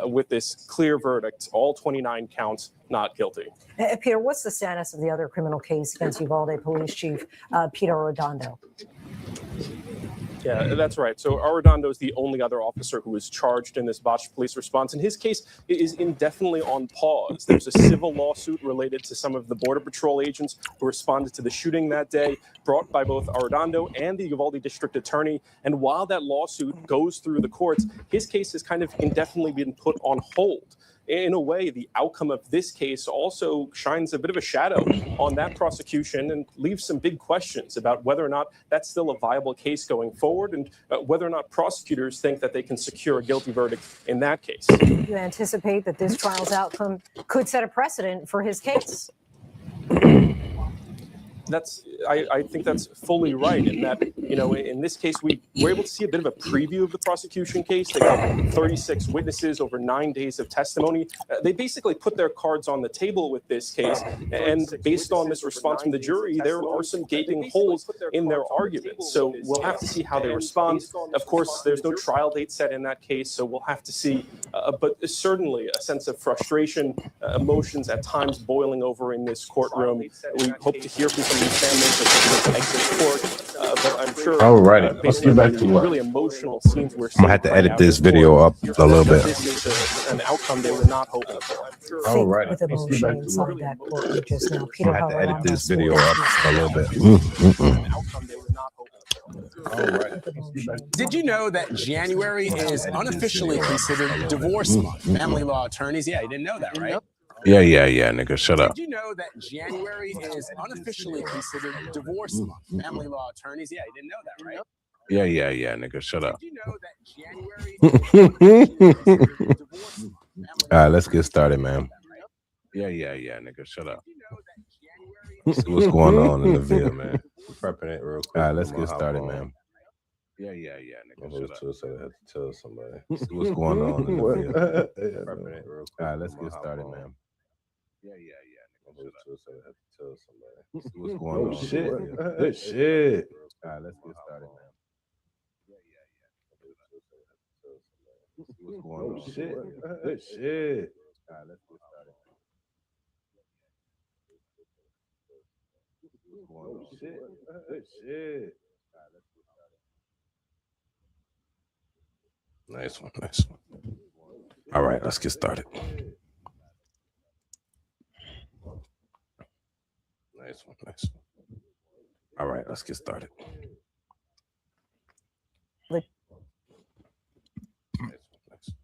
with this clear verdict, all 29 counts not guilty. Peter, what's the status of the other criminal case against Uvalde Police Chief Peter Arredondo? Yeah, that's right. So Arredondo is the only other officer who was charged in this botched police response, and his case is indefinitely on pause. There's a civil lawsuit related to some of the Border Patrol agents who responded to the shooting that day, brought by both Arredondo and the Uvalde District Attorney. And while that lawsuit goes through the courts, his case has kind of indefinitely been put on hold. In a way, the outcome of this case also shines a bit of a shadow on that prosecution and leaves some big questions about whether or not that's still a viable case going forward, and whether or not prosecutors think that they can secure a guilty verdict in that case. You anticipate that this trial's outcome could set a precedent for his case? I think that's fully right, in that, in this case, we were able to see a bit of a preview of the prosecution case. They got 36 witnesses over 9 days of testimony. They basically put their cards on the table with this case, and based on this response from the jury, there are some gaping holes in their arguments. So we'll have to see how they respond. Of course, there's no trial date set in that case, so we'll have to see. But certainly a sense of frustration, emotions at times boiling over in this courtroom. We hope to hear from some of these families that they exit court, but I'm sure. All right, let's get back to really emotional scenes we're I'm gonna have to edit this video up a little bit. This is an outcome they were not hoping for. All right, with emotion inside that courtroom just now. Peter, I'm gonna have to edit this Arredondo video up a little bit. An outcome they were not hoping for. All right. Did you know that January is unofficially considered divorce month? Family law attorneys, yeah, you didn't know that, right? Yeah, nigga, shut up. Did you know that January is unofficially considered divorce month? Family law attorneys, yeah, you didn't know that, right? Yeah, nigga, shut up. Did you know that January is unofficially considered divorce month? All right, let's get started, man. Yeah, nigga, shut up. See what's going on in the video, man. Prepping it real quick. All right, let's get started, man. Yeah, nigga, shut up. So I have to tell somebody. See what's going on in the video. Prepping it real quick. All right, let's get started, man. Yeah, nigga, So I have to tell somebody. see what's going on. Oh shit! Good shit! All right, let's get started, man. See what's going Oh on. shit! Good shit! All right, let's get started. Oh shit! Good shit! Nice one, nice one. All right, let's get started. Nice one, nice one. All right, let's get started. Like- Nice one, nice one.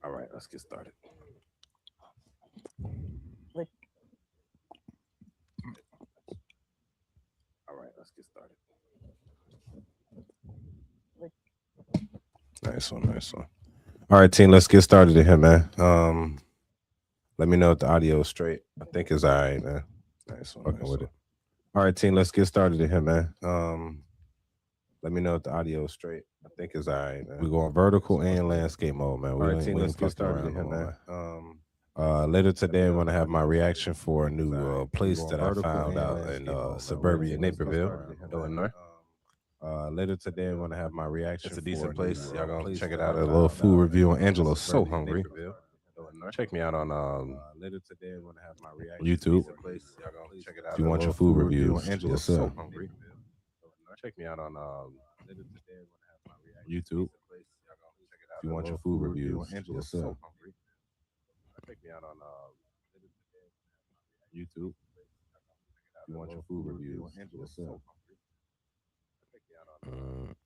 All right, let's get started. Like- All right, let's get started. Like- Nice one, nice one. All right, team, let's get started here, man. Let me know if the audio is straight. I think it's all right, man. Nice one, nice with it. All right, team, let's get started here, man. Let me know if the audio is straight. I think it's all right, man. We're going vertical and landscape mode, man. All right, team, let's get started here, man. Later today, I'm gonna have my reaction for a new place that I found out in suburbia Naperville, Illinois. Later today, I'm gonna have my reaction. It's a decent place. Y'all gonna check it out. A little food review on Angelo's So Hungry. Check me out on later today. I'm gonna have my reaction. YouTube. If you want your food reviews, Angelo's So Hungry. Check me out on later today. I'm gonna have my reaction. YouTube. If you want your food reviews, Angelo's So Hungry. Check me out on YouTube. If you want your food reviews, Angelo's So Hungry.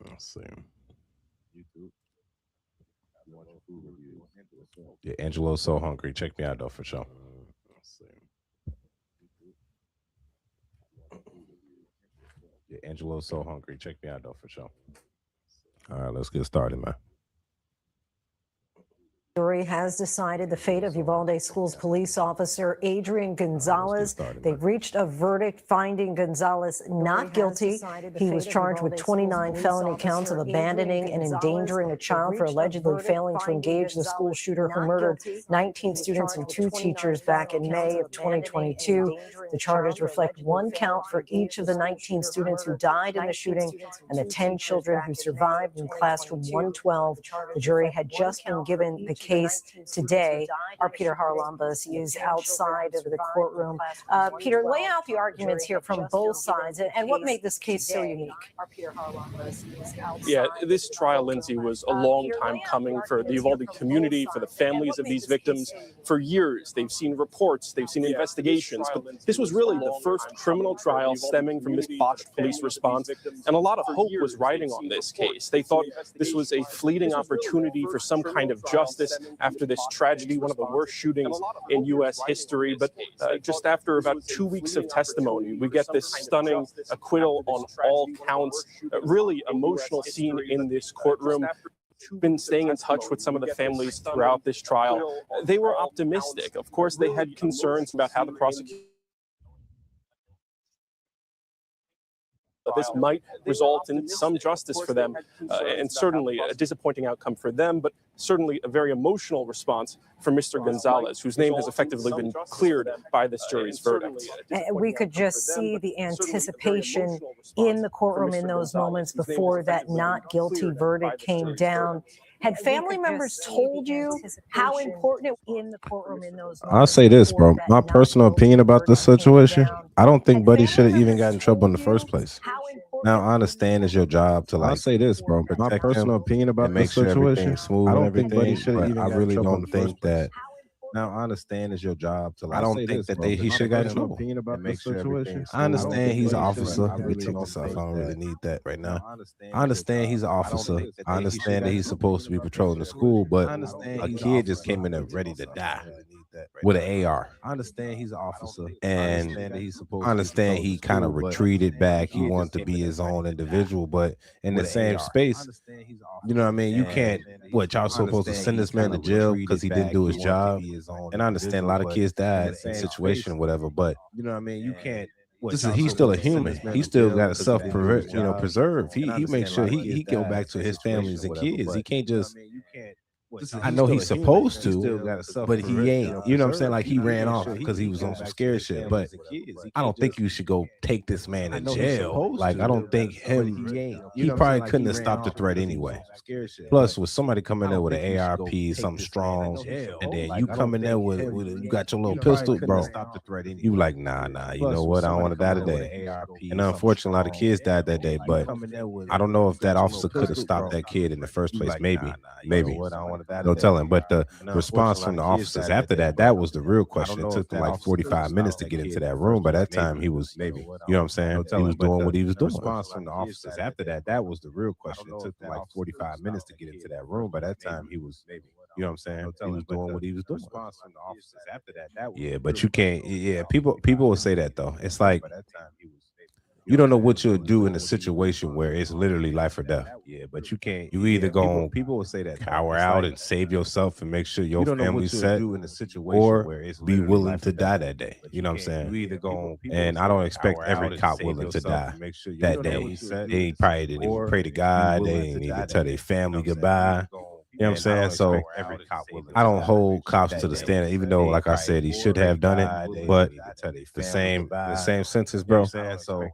Let's see. YouTube. You want your food reviews? Yeah, Angelo's So Hungry. Check me out though for sure. Let's see. Yeah, Angelo's So Hungry. Check me out though for sure. All right, let's get started, man. Jury has decided the fate of Uvalde Schools police officer Adrian Gonzalez. They've reached a verdict finding Gonzalez not guilty. He was charged with 29 felony counts of abandoning and endangering a child for allegedly failing to engage the school shooter who murdered 19 students and 2 teachers back in May of 2022. The charges reflect 1 count for each of the 19 students who died in the shooting and the 10 children who survived in classroom 112. The jury had just been given the case today. Our Peter Harlambas is outside of the courtroom. Peter, lay out the arguments here from both sides and what made this case so unique. Our Peter Harlambas is outside. Yeah, this trial, Lindsay, was a long time coming for the Uvalde community, for the families of these victims. For years, they've seen reports, they've seen investigations, but this was really the first criminal trial stemming from this botched police response, and a lot of hope was riding on this case. They thought this was a fleeting opportunity for some kind of justice after this tragedy, one of the worst shootings in U.S. history. But just after about 2 weeks of testimony, we get this stunning acquittal on all counts. Really emotional scene in this courtroom. Been staying in touch with some of the families throughout this trial. They were optimistic. Of course, they had concerns about how the prosecution this might result in some justice for them, and certainly a disappointing outcome for them, but certainly a very emotional response for Mr. Gonzalez, whose name has effectively been cleared by this jury's verdict. We could just see the anticipation in the courtroom in those moments before that not guilty verdict came down. Had family members told you how important it was in the courtroom in those moments? I'll say this, bro. My personal opinion about this situation, I don't think Buddy should have even got in trouble in the first place. Now, I understand it's your job to, like, I'll say this, bro. My personal opinion about this situation, smooth and everything, but I really don't think that. Now, I understand it's your job to, like, I don't think that he should have got in trouble and make sure everything. I understand he's an officer. Let me take this off. I don't really need that right now. I understand he's an officer. I understand that he's supposed to be patrolling the school, but a kid just came in there ready to die with an AR. I understand he's an officer, and I understand he kind of retreated back. He wanted to be his own individual, but in the same space, you know what I mean? You can't, what, y'all supposed to send this man to jail because he didn't do his job? And I understand a lot of kids died in the situation, whatever, but you know what I mean? You can't. He's still a human. He still got to preserve. He makes sure he go back to his families and kids. He can't just. I know he's supposed to, but he ain't. You know what I'm saying? Like, he ran off because he was on some scary shit. But I don't think you should go take this man to jail. Like, I don't think he probably couldn't have stopped the threat anyway. Plus, with somebody coming there with an ARP, something strong, and then you come in there with you got your little pistol, bro. You like, nah, you know what? I don't want to die today. And unfortunately, a lot of kids died that day. But I don't know if that officer could have stopped that kid in the first place. Maybe. No telling. But the response from the officers after that was the real question. It took them like 45 minutes to get into that room. By that time, he was, you know what I'm saying? He was doing what he was doing. The response from the officers after that was the real question. It took them like 45 minutes to get into that room. By that time, he was, you know what I'm saying? He was doing what he was doing. Response from the officers after that was, yeah, but you can't. Yeah, people will say that though. It's like, you don't know what you'll do in a situation where it's literally life or death. Yeah, but you can't. You either gonna people will say that cower out and save yourself and make sure your family's set, in a situation or where it's be willing to die that day. You know what I'm saying? You either gonna, and I don't expect every cop willing to die that day. They probably didn't even pray to God. They didn't even tell their family goodbye. You know what I'm saying? So I don't hold cops to the standard, even though, like I said, he should have done it. But the same sentence, bro. So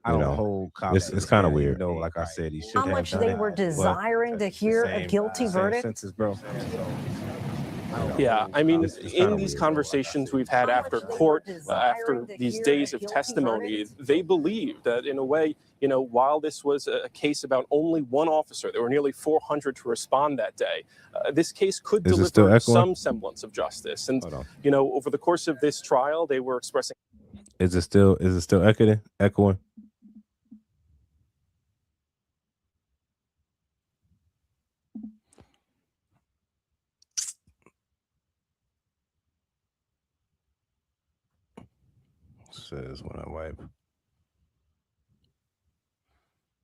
I don't hold cops. It's kind of weird. You know, like I said, he should have done it. How much they were desiring to hear a guilty verdict. Sentence, bro. Yeah, I mean, in these conversations we've had after court, after these days of testimony, they believe that in a way, you know, while this was a case about only one officer, there were nearly 400 to respond that day. This case could deliver some semblance of justice. And, you know, over the course of this trial, they were expressing. Is it still echoing? Says when I wipe.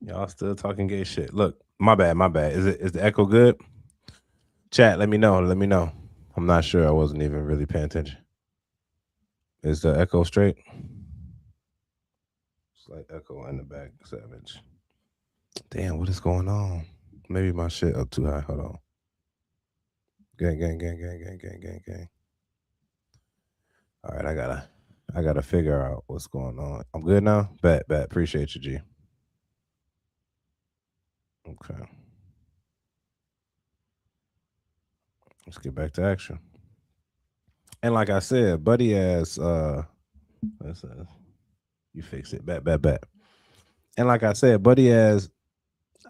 Y'all still talking gay shit. Look, my bad. Is the echo good? Chat, let me know. I'm not sure. I wasn't even really paying attention. Is the echo straight? Slight echo in the back, Savage. Damn, what is going on? Maybe my shit up too high. Hold on. Gang. All right, I gotta figure out what's going on. I'm good now. Bet. Appreciate you, G. Okay. Let's get back to action. And like I said, Buddy ass, you fix it. Bet. And like I said, Buddy ass,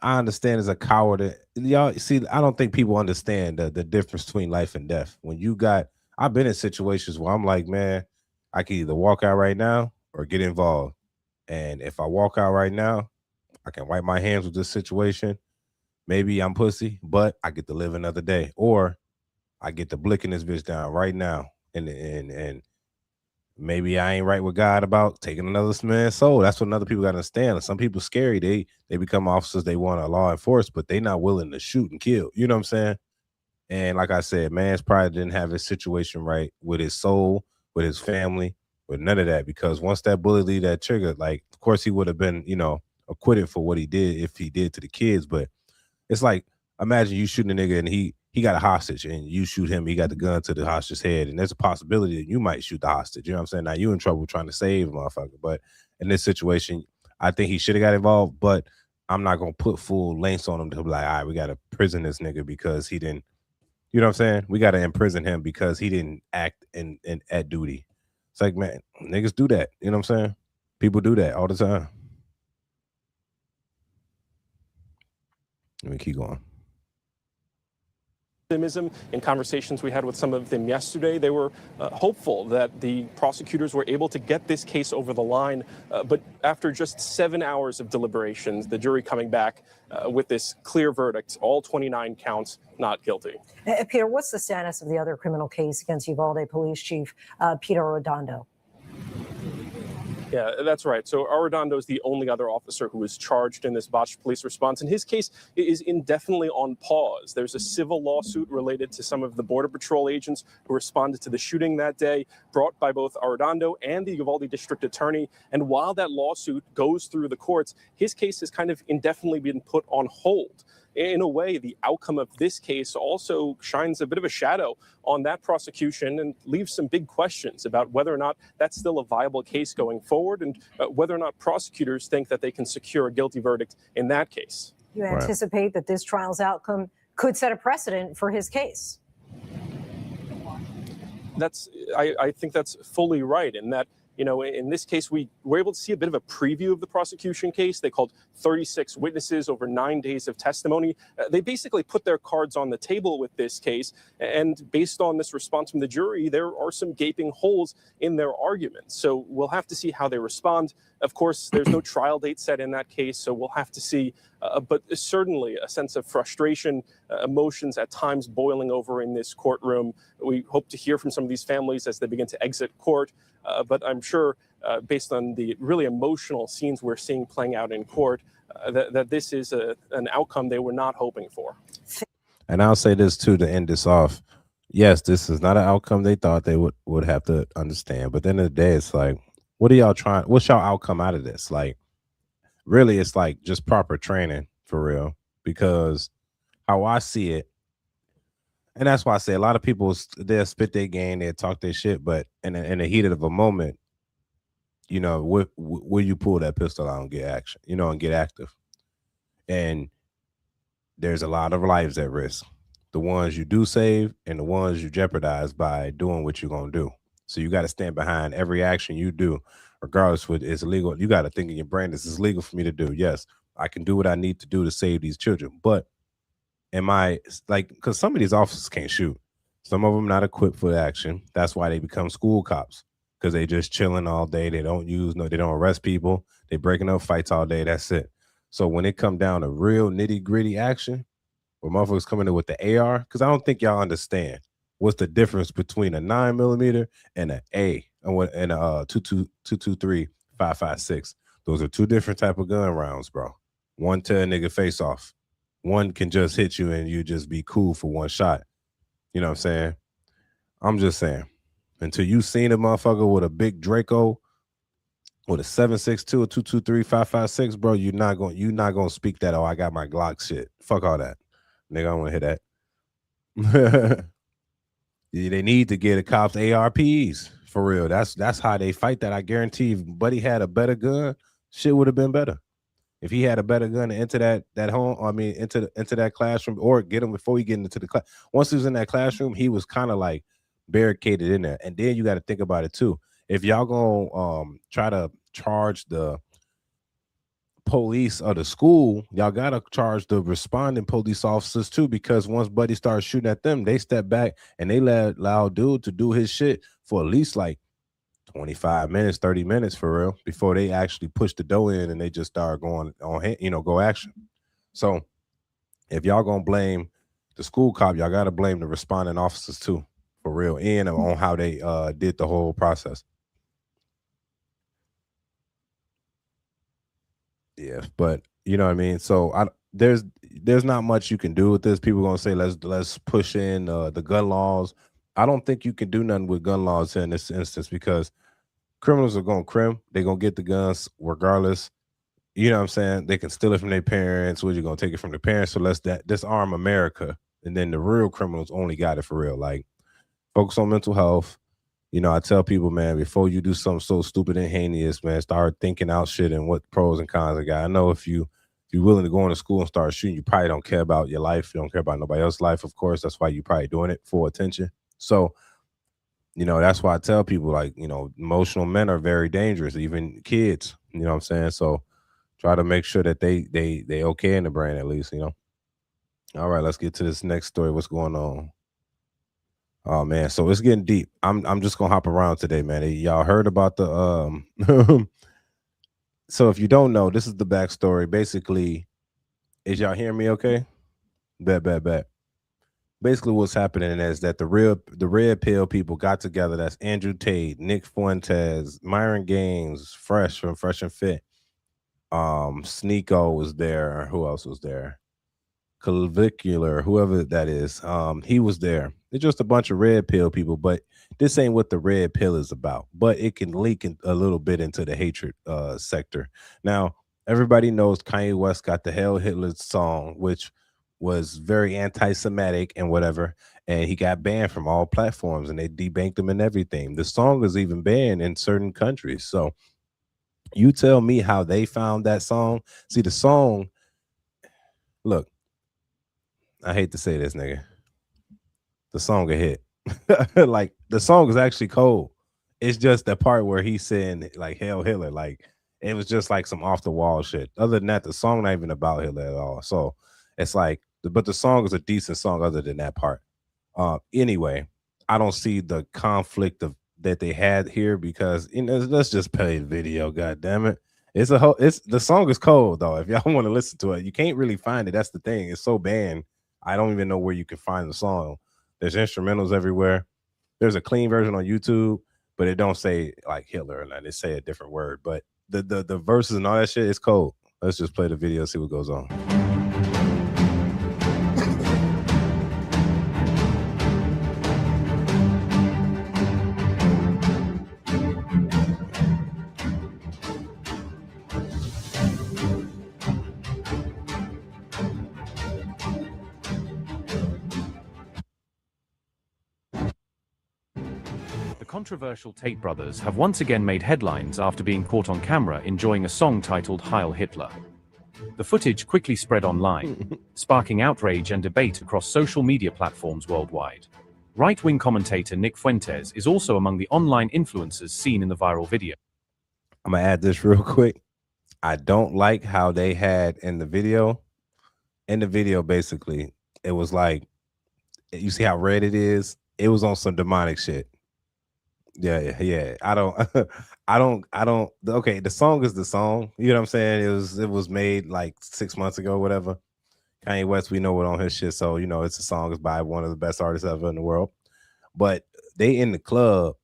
I understand is a coward. Y'all see, I don't think people understand the difference between life and death. When you got, I've been in situations where I'm like, man, I can either walk out right now or get involved. And if I walk out right now, I can wipe my hands with this situation. Maybe I'm pussy, but I get to live another day. Or I get to blicking this bitch down right now. And maybe I ain't right with God about taking another man's soul. That's what other people got to understand. Some people scary. They become officers. They want a law enforcement, but they not willing to shoot and kill. You know what I'm saying? And like I said, man's probably didn't have his situation right with his soul, with his family, with none of that. Because once that bullet leave that trigger, like, of course he would have been, acquitted for what he did if he did to the kids. But it's like, imagine you shooting a nigga and he got a hostage and you shoot him, he got the gun to the hostage's head, and there's a possibility that you might shoot the hostage. You know what I'm saying? Now you in trouble trying to save a motherfucker. But in this situation, I think he should have got involved, but I'm not gonna put full lengths on him to be like, all right, we gotta prison this nigga because he didn't, you know what I'm saying? We gotta imprison him because he didn't act in at duty. It's like, man, niggas do that. You know what I'm saying? People do that all the time. Let me keep going. Optimism. In conversations we had with some of them yesterday, they were hopeful that the prosecutors were able to get this case over the line. But after just 7 hours of deliberations, the jury coming back with this clear verdict, all 29 counts not guilty. Peter, what's the status of the other criminal case against Uvalde Police Chief Peter Arredondo? Yeah, that's right. So Arredondo is the only other officer who was charged in this botched police response, and his case is indefinitely on pause. There's a civil lawsuit related to some of the Border Patrol agents who responded to the shooting that day, brought by both Arredondo and the Uvalde District Attorney. And while that lawsuit goes through the courts, his case has kind of indefinitely been put on hold. In a way, the outcome of this case also shines a bit of a shadow on that prosecution and leaves some big questions about whether or not that's still a viable case going forward, and whether or not prosecutors think that they can secure a guilty verdict in that case. You anticipate that this trial's outcome could set a precedent for his case? I think that's fully right, in that, in this case, we were able to see a bit of a preview of the prosecution case. They called 36 witnesses over 9 days of testimony. They basically put their cards on the table with this case. And based on this response from the jury, there are some gaping holes in their arguments. So we'll have to see how they respond. Of course, there's no trial date set in that case, so we'll have to see. But certainly a sense of frustration, emotions at times boiling over in this courtroom. We hope to hear from some of these families as they begin to exit court. But I'm sure, based on the really emotional scenes we're seeing playing out in court, that this is an outcome they were not hoping for. And I'll say this too to end this off. Yes, this is not an outcome they thought they would have to understand. But at the end of the day, it's like, what are y'all trying? What's y'all outcome out of this? Like, really, it's like just proper training for real. Because how I see it, and that's why I say a lot of people, they'll spit their game, they'll talk their shit, but in the heat of a moment, will you pull that pistol out and get action, and get active? And there's a lot of lives at risk. The ones you do save and the ones you jeopardize by doing what you're going to do. So you got to stand behind every action you do, regardless what is illegal. You got to think in your brain, this is legal for me to do. Yes, I can do what I need to do to save these children. But because some of these officers can't shoot. Some of them not equipped for action. That's why they become school cops, because they just chilling all day. They don't they don't arrest people. They breaking up fights all day. That's it. So when it come down to real nitty gritty action, where motherfuckers coming in with the AR, because I don't think y'all understand what's the difference between a 9mm and an A and a 223 5.56. Those are two different type of gun rounds, bro. One tear a nigga face off. One can just hit you and you just be cool for one shot. You know what I'm saying? I'm just saying, until you seen a motherfucker with a big Draco with a 7.62, a 223 5.56, bro, you're not gonna speak that. Oh, I got my Glock shit. Fuck all that, nigga. I don't want to hear that. They need to get the cops ARPs for real. That's how they fight that. I guarantee if Buddy had a better gun, shit would have been better. If he had a better gun to enter that home, I mean, into that classroom, or get him before he get into the class. Once he was in that classroom, he was kind of like barricaded in there. And then you got to think about it too. If y'all gonna try to charge the police or the school, y'all gotta charge the responding police officers too, because once Buddy started shooting at them, they stepped back and they allow dude to do his shit for at least like 25 minutes, 30 minutes for real, before they actually push the dough in and they just start going on, go action. So if y'all gonna blame the school cop, y'all gotta blame the responding officers too, for real, and on how they did the whole process. Yeah, but you know what I mean. So there's not much you can do with this. People gonna say let's push in the gun laws. I don't think you can do nothing with gun laws in this instance, because criminals are gonna crim. They're gonna get the guns regardless. You know what I'm saying? They can steal it from their parents. What, you gonna take it from their parents? So let's disarm America, and then the real criminals only got it for real. Like, focus on mental health. You know, I tell people, man, before you do something so stupid and heinous, man, start thinking out shit and what pros and cons it got. I know if you're willing to go into school and start shooting, you probably don't care about your life. You don't care about nobody else's life, of course. That's why you're probably doing it for attention. So, you know, that's why I tell people, like, you know, emotional men are very dangerous, even kids. You know what I'm saying? So try to make sure that they okay in the brain, at least, you know. All right, let's get to this next story. What's going on? Oh man, so it's getting deep. I'm just gonna hop around today, man. Y'all heard about the so if you don't know, this is the backstory. Basically, is y'all hearing me okay? Bet. Basically, what's happening is that the red pill people got together. That's Andrew Tate, Nick Fuentes, Myron Gaines, Fresh from Fresh and Fit. Sneeko was there. Who else was there? Clavicular, whoever that is, he was there. It's just a bunch of red pill people, but this ain't what the red pill is about. But it can leak a little bit into the hatred sector. Now, everybody knows Kanye West got the Hail Hitler song, which was very anti-Semitic and whatever, and he got banned from all platforms, and they debanked him and everything. The song is even banned in certain countries. So you tell me how they found that song. See, the song, look, I hate to say this, nigga. The song a hit. Like, the song is actually cold. It's just the part where he's saying like Hail Hitler. Like, it was just like some off the wall shit. Other than that, the song not even about Hitler at all. So it's like, but the song is a decent song other than that part. Anyway, I don't see the conflict that they had here, because, you know, let's just play the video. God damn it. The song is cold though. If y'all want to listen to it, you can't really find it. That's the thing. It's so banned. I don't even know where you can find the song. There's instrumentals everywhere. There's a clean version on YouTube, but it don't say like Hitler, and they say a different word. But the verses and all that shit is cold. Let's just play the video, see what goes on. The controversial Tate brothers have once again made headlines after being caught on camera enjoying a song titled Heil Hitler. The footage quickly spread online, sparking outrage and debate across social media platforms worldwide. Right-wing commentator Nick Fuentes is also among the online influencers seen in the viral video. I'm gonna add this real quick. I don't like how they had in the video. In the video, basically, it was like, you see how red it is? It was on some demonic shit. Yeah. I don't. Okay, the song is the song. You know what I'm saying? It was made like 6 months ago, whatever. Kanye West, we know what on his shit. So, you know, it's a song is by one of the best artists ever in the world. But they in the club,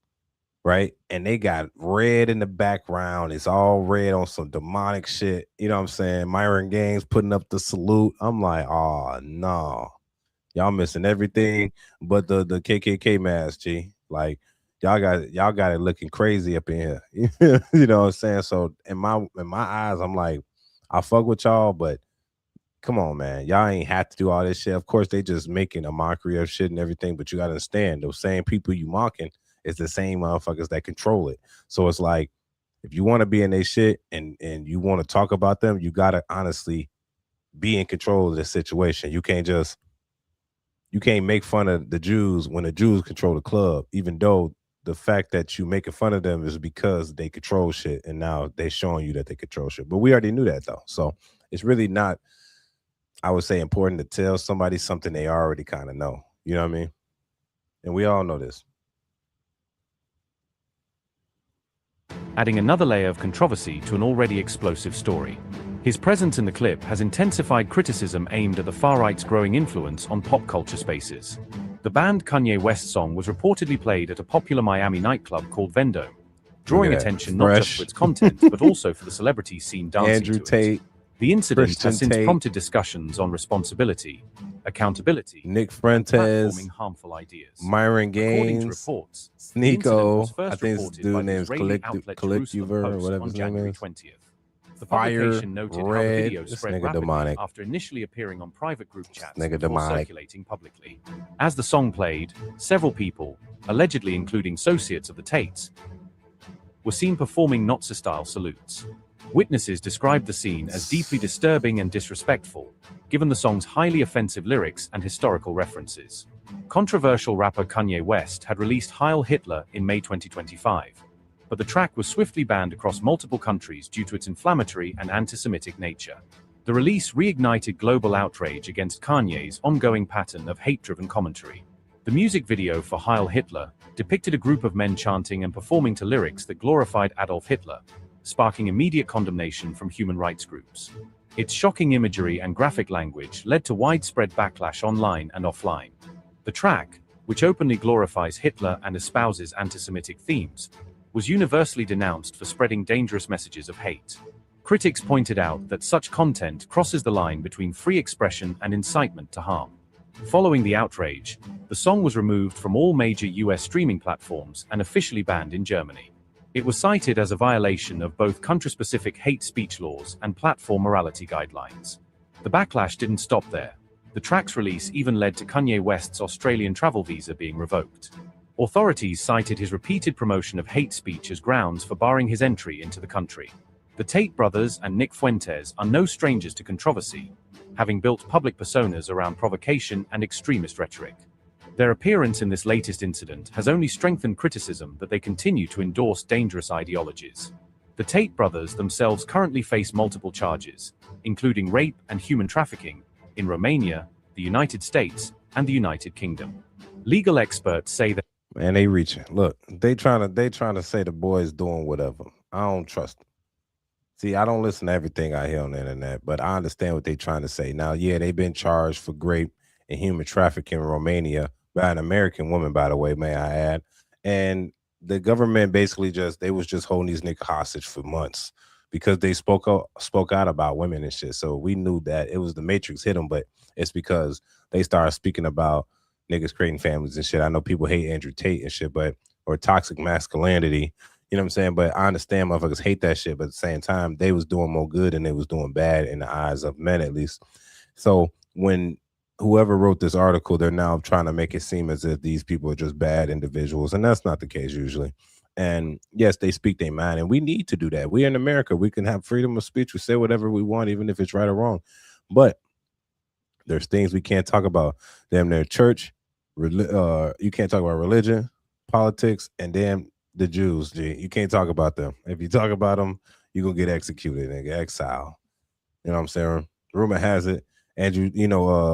right? And they got red in the background. It's all red on some demonic shit. You know what I'm saying? Myron Gaines putting up the salute. I'm like, oh no. Y'all missing everything but the KKK mask, G. Like, y'all got it looking crazy up in here. You know what I'm saying? So in my eyes, I'm like, I fuck with y'all, but come on, man. Y'all ain't have to do all this shit. Of course, they just making a mockery of shit and everything, but you gotta understand, those same people you mocking is the same motherfuckers that control it. So it's like, if you want to be in their shit and you want to talk about them, you gotta honestly be in control of the situation. You can't make fun of the Jews when the Jews control the club, even though the fact that you making fun of them is because they control shit, and now they showing you that they control shit. But we already knew that though, so it's really not, I would say, important to tell somebody something they already kind of know. You know what I mean? And we all know this. Adding another layer of controversy to an already explosive story. His presence in the clip has intensified criticism aimed at the far-right's growing influence on pop culture spaces. The banned Kanye West song was reportedly played at a popular Miami nightclub called Vendome, drawing attention not just for its content, but also for the celebrities seen dancing Andrew to Tate, it. The incident Christian has since Tate, prompted discussions on responsibility, accountability, Nick and Fuentes, platforming harmful ideas. Myron According to Gaines, reports, the incident was Sneeko, first I think this reported dude by the named Israeli outlet Jerusalem Collectiver or Post whatever on his name January is. 20th. The Fire, publication noted how the Red, video this spread nigga rapidly demonic. after initially appearing on private group chats Nigga before demonic. circulating publicly. As the song played, several people, allegedly including associates of the Tates, were seen performing Nazi-style salutes. Witnesses described the scene as deeply disturbing and disrespectful, given the song's highly offensive lyrics and historical references. Controversial rapper Kanye West had released Heil Hitler in May 2025. But the track was swiftly banned across multiple countries due to its inflammatory and anti-Semitic nature. The release reignited global outrage against Kanye's ongoing pattern of hate-driven commentary. The music video for Heil Hitler depicted a group of men chanting and performing to lyrics that glorified Adolf Hitler, sparking immediate condemnation from human rights groups. Its shocking imagery and graphic language led to widespread backlash online and offline. The track, which openly glorifies Hitler and espouses anti-Semitic themes, was universally denounced for spreading dangerous messages of hate. Critics pointed out that such content crosses the line between free expression and incitement to harm. Following the outrage, the song was removed from all major US streaming platforms and officially banned in Germany. It was cited as a violation of both country-specific hate speech laws and platform morality guidelines. The backlash didn't stop there. The track's release even led to Kanye West's Australian travel visa being revoked. Authorities cited his repeated promotion of hate speech as grounds for barring his entry into the country. The Tate brothers and Nick Fuentes are no strangers to controversy, having built public personas around provocation and extremist rhetoric. Their appearance in this latest incident has only strengthened criticism that they continue to endorse dangerous ideologies. The Tate brothers themselves currently face multiple charges, including rape and human trafficking, in Romania, the United States, and the United Kingdom. Legal experts say that Man, they reaching. Look, they trying to say the boy's doing whatever. I don't trust them. See, I don't listen to everything I hear on the internet, but I understand what they're trying to say. Now, yeah, they've been charged for rape and human trafficking in Romania by an American woman, by the way, may I add. And the government basically they was just holding these niggas hostage for months because they spoke out about women and shit. So we knew that it was the Matrix hit them, but it's because they started speaking about niggas creating families and shit. I know people hate Andrew Tate and shit, or toxic masculinity, you know what I'm saying? But I understand motherfuckers hate that shit, but at the same time, they was doing more good than they was doing bad in the eyes of men, at least. So when whoever wrote this article, they're now trying to make it seem as if these people are just bad individuals, and that's not the case usually. And yes, they speak their mind, and we need to do that. We're in America. We can have freedom of speech. We say whatever we want, even if it's right or wrong. But there's things we can't talk about. Damn near church, you can't talk about religion, politics, and damn the Jews. You can't talk about them. If you talk about them, you're gonna get executed, nigga, exile. You know what I'm saying? Rumor has it, Andrew,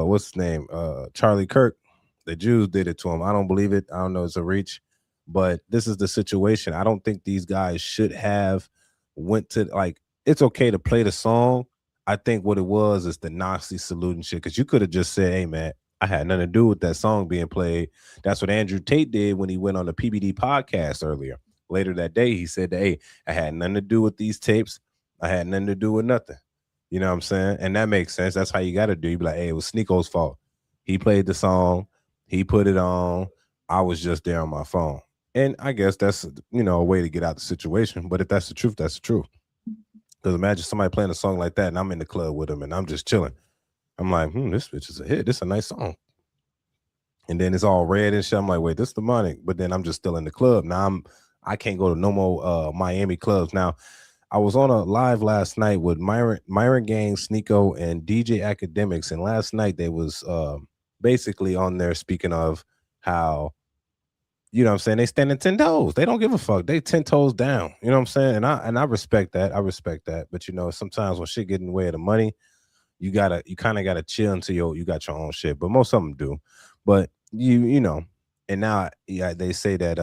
what's his name? Charlie Kirk, the Jews did it to him. I don't believe it. I don't know, it's a reach. But this is the situation. I don't think these guys should have went to, it's okay to play the song. I think what it was is the Nazi salute and shit. Because you could have just said, hey, man, I had nothing to do with that song being played. That's what Andrew Tate did when he went on the PBD podcast earlier. Later that day, he said, hey, I had nothing to do with these tapes. I had nothing to do with nothing. You know what I'm saying? And that makes sense. That's how you got to do. You be like, hey, it was Sneeko's fault. He played the song. He put it on. I was just there on my phone. And I guess that's, a way to get out the situation. But if that's the truth, that's the truth. Because imagine somebody playing a song like that and I'm in the club with them and I'm just chilling. I'm like, this bitch is a hit. This is a nice song. And then it's all red and shit. I'm like, wait, this is demonic. But then I'm just still in the club. Now I can't go to no more Miami clubs. Now, I was on a live last night with Myron Gang, Sneeko, and DJ Academics, and last night they was basically on there speaking of how, you know what I'm saying, they standing 10 toes. They don't give a fuck. They 10 toes down. You know what I'm saying? And I respect that. I respect that. But you know, sometimes when shit get in the way of the money, you kind of gotta chill until you got your own shit. But most of them do. But you know, and now they say that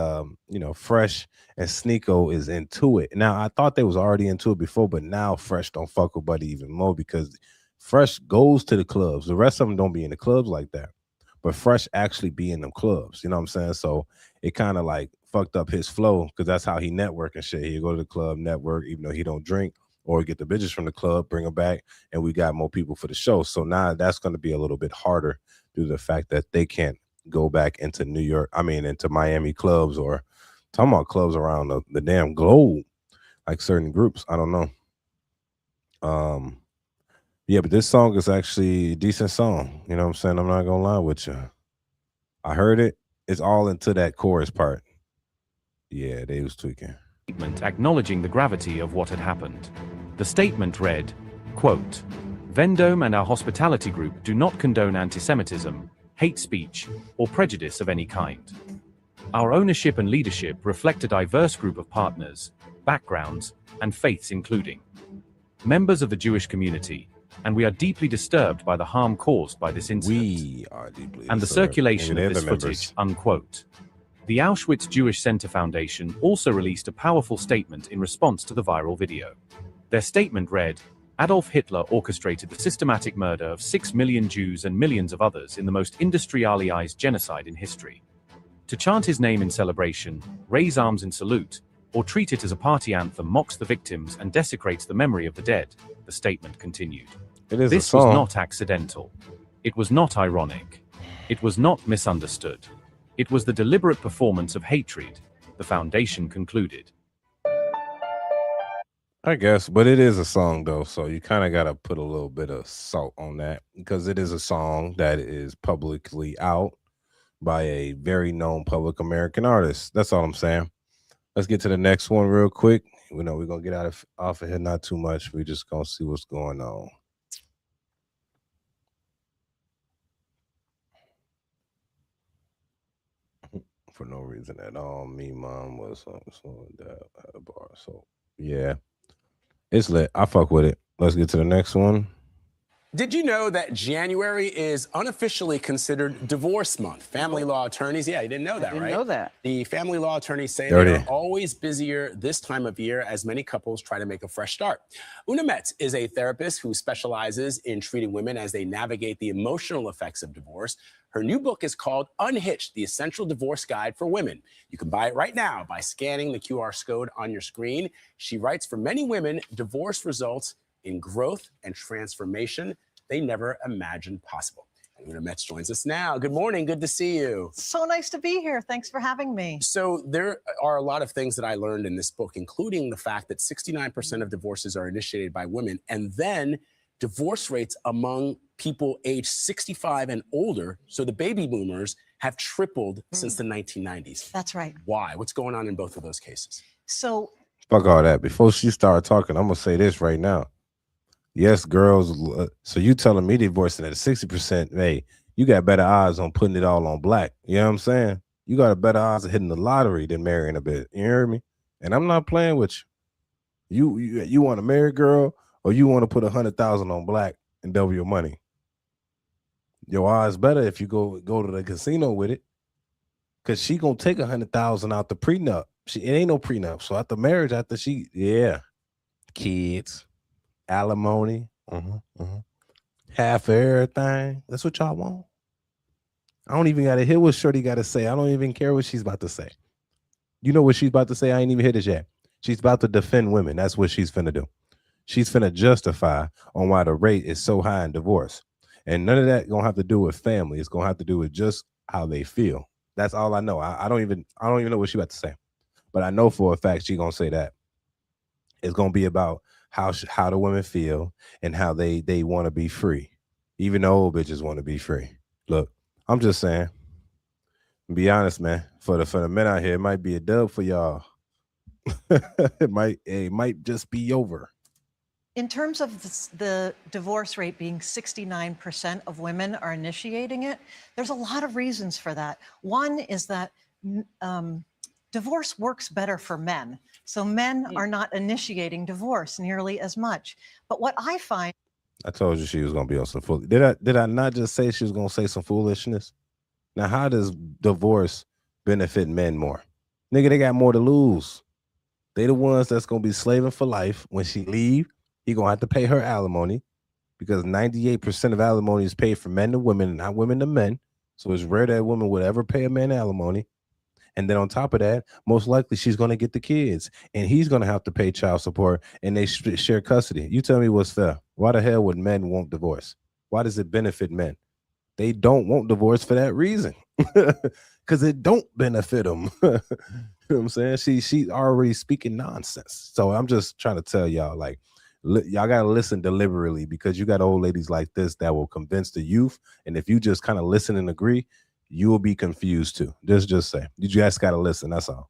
you know, Fresh and Sneeko is into it. Now I thought they was already into it before, but now Fresh don't fuck with Buddy even more because Fresh goes to the clubs. The rest of them don't be in the clubs like that. But Fresh actually be in them clubs. You know what I'm saying? So it kind of like fucked up his flow because that's how he network and shit. He go to the club, network, even though he don't drink, or get the bitches from the club, bring them back, and we got more people for the show. So now that's going to be a little bit harder due to the fact that they can't go back into into Miami clubs, or talking about clubs around the damn globe, like certain groups. I don't know. Yeah, but this song is actually a decent song. You know what I'm saying? I'm not gonna lie with you. I heard it. It's all into that chorus part. Yeah, they was tweaking. Statement acknowledging the gravity of what had happened. The statement read, quote, Vendome and our hospitality group do not condone anti-Semitism, hate speech, or prejudice of any kind. Our ownership and leadership reflect a diverse group of partners, backgrounds, and faiths including members of the Jewish community, and we are deeply disturbed by the harm caused by this incident. We are deeply and the disturbed. circulation Maybe of they're this the members. footage, unquote. The Auschwitz Jewish Center Foundation also released a powerful statement in response to the viral video. Their statement read, Adolf Hitler orchestrated the systematic murder of 6 million Jews and millions of others in the most industrialized genocide in history. To chant his name in celebration, raise arms in salute, or treat it as a party anthem mocks the victims and desecrates the memory of the dead, the statement continued. It is This a was song. not accidental. It was not ironic. It was not misunderstood. It was the deliberate performance of hatred, the foundation concluded. I guess, but it is a song though, so you kind of got to put a little bit of salt on that because it is a song that is publicly out by a very known public American artist. That's all I'm saying. Let's get to the next one real quick. We know we're gonna get off of here not too much. We just gonna see what's going on. For no reason at all. Me, mom was so that at a bar. So yeah. It's lit. I fuck with it. Let's get to the next one. Did you know that January is unofficially considered divorce month? Family law attorneys, yeah, you didn't know that, right? Didn't know that. The family law attorneys say Dirty. they're always busier this time of year as many couples try to make a fresh start. Una Metz is a therapist who specializes in treating women as they navigate the emotional effects of divorce. Her new book is called Unhitched, the Essential Divorce Guide for Women. You can buy it right now by scanning the QR code on your screen. She writes, for many women, divorce results in growth and transformation they never imagined possible. And Una Metz joins us now. Good morning. Good to see you. So nice to be here. Thanks for having me. So there are a lot of things that I learned in this book, including the fact that 69% of divorces are initiated by women, and then divorce rates among people aged 65 and older, so the baby boomers, have tripled since the 1990s. That's right. Why? What's going on in both of those cases? So Fuck all that. Before she started talking, I'm gonna say this right now. Yes, girls. So you telling me divorcing at 60%? Hey, you got better odds on putting it all on black. You know what I'm saying? You got a better odds of hitting the lottery than marrying a bitch. You hear me? And I'm not playing with you. You want to marry a girl, or you want to put 100,000 on black and double your money? Your odds better if you go to the casino with it, cause she gonna take 100,000 out the prenup. It ain't no prenup. So after marriage, kids, alimony, half of everything. That's what y'all want. I don't even gotta hear what Shorty gotta say. I don't even care what she's about to say. You know what she's about to say? I ain't even hear this yet. She's about to defend women. That's what she's finna do. She's finna justify on why the rate is so high in divorce. And none of that gonna have to do with family. It's gonna have to do with just how they feel. That's all I know. I don't even know what she's about to say. But I know for a fact she's gonna say that. It's gonna be about how the women feel and how they want to be free. Even the old bitches want to be free. Look, I'm just saying, be honest, man. For the men out here, it might be a dub for y'all. it might just be over. In terms of the divorce rate being 69% of women are initiating it, there's a lot of reasons for that. One is that divorce works better for men. So men are not initiating divorce nearly as much. But what I find— I told you she was gonna be on some fool. Did I not just say she was gonna say some foolishness? Now, how does divorce benefit men more? Nigga, they got more to lose. They the ones that's gonna be slaving for life. When she leave, he gonna have to pay her alimony because 98% of alimony is paid for men to women and not women to men. So it's rare that a woman would ever pay a man alimony. And then on top of that, most likely she's going to get the kids and he's going to have to pay child support and they share custody. You tell me what's fair. Why the hell would men want divorce? Why does it benefit men? They don't want divorce for that reason because it don't benefit them. You know what I'm saying? She's already speaking nonsense. So I'm just trying to tell y'all, like, y'all got to listen deliberately because you got old ladies like this that will convince the youth. And if you just kind of listen and agree, you will be confused too. Just say, you just got to listen. That's all.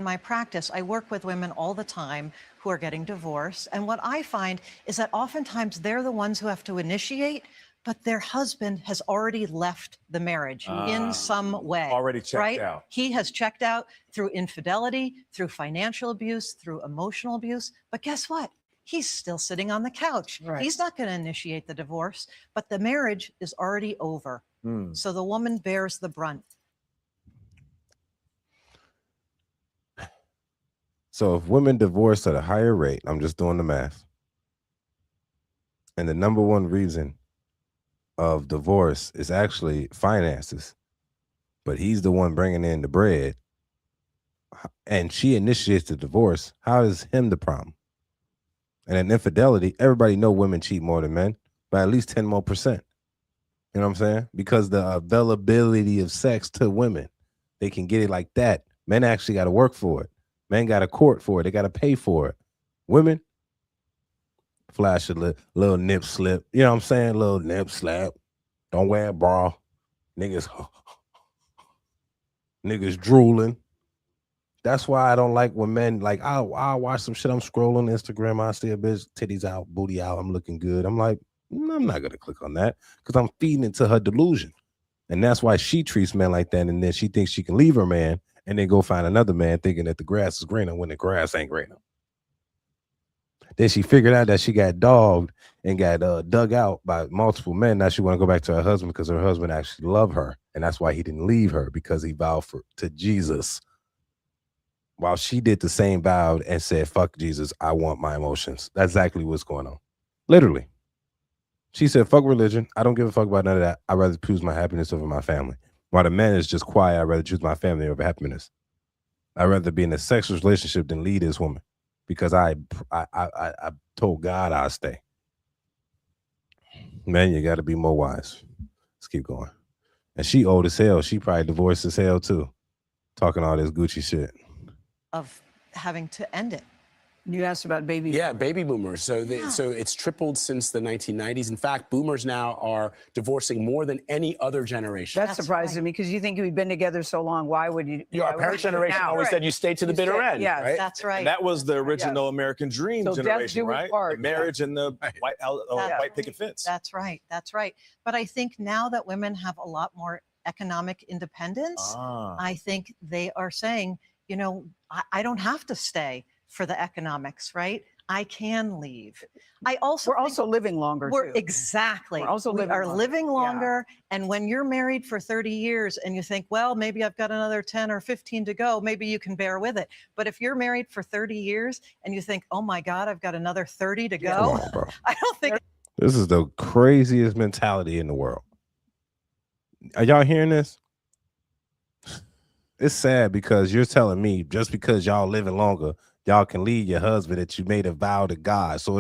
in my practice, I work with women all the time who are getting divorced. And what I find is that oftentimes they're the ones who have to initiate, but their husband has already left the marriage in some way. Already checked right? out. He has checked out through infidelity, through financial abuse, through emotional abuse. But guess what? He's still sitting on the couch. Right. He's not going to initiate the divorce, but the marriage is already over. So the woman bears the brunt. So if women divorce at a higher rate, I'm just doing the math. And the number one reason of divorce is actually finances, but he's the one bringing in the bread, and she initiates the divorce. How is him the problem? And in infidelity, everybody know women cheat more than men by at least 10 more %. You know what I'm saying? Because the availability of sex to women, they can get it like that. Men actually got to work for it. Men got to court for it. They got to pay for it. Women, flash a little nip slip. You know what I'm saying? Little nip slap. Don't wear a bra. Niggas drooling. That's why I don't like when men, like, I'll watch some shit. I'm scrolling Instagram. I see a bitch, titties out, booty out. I'm looking good. I'm like, I'm not going to click on that because I'm feeding into her delusion. And that's why she treats men like that. And then she thinks she can leave her man and then go find another man thinking that the grass is greener when the grass ain't greener. Then she figured out that she got dogged and got dug out by multiple men. Now she want to go back to her husband because her husband actually loved her. And that's why he didn't leave her, because he vowed to Jesus. While she did the same vow and said, fuck Jesus, I want my emotions. That's exactly what's going on. Literally. She said, fuck religion. I don't give a fuck about none of that. I'd rather choose my happiness over my family. While the man is just quiet, I'd rather choose my family over happiness. I'd rather be in a sexual relationship than lead this woman because I told God I'll stay. Man, you got to be more wise. Let's keep going. And she old as hell. She probably divorced as hell too. Talking all this Gucci shit. Of having to end it. You asked about baby Yeah, boomers. baby boomers. So it's tripled since the 1990s. In fact, boomers now are divorcing more than any other generation. That surprises me because you think we've been together so long. Why would you? Our parents' generation always said you stay to the bitter end. Yeah, right? That's right. And that was the original American dream So death generation, do us right? part. The marriage and the white picket fence. That's right. That's right. But I think now that women have a lot more economic independence, I think they are saying, you know, I don't have to stay for the economics, right? I can leave. We're also living longer. Too. Exactly. We're also we living are longer. living longer. And when you're married for 30 years and you think, well, maybe I've got another 10 or 15 to go, maybe you can bear with it. But if you're married for 30 years and you think, oh my God, I've got another 30 to go, Come on, bro. I don't think. This is the craziest mentality in the world. Are y'all hearing this? It's sad because you're telling me just because y'all living longer, y'all can leave your husband that you made a vow to God. So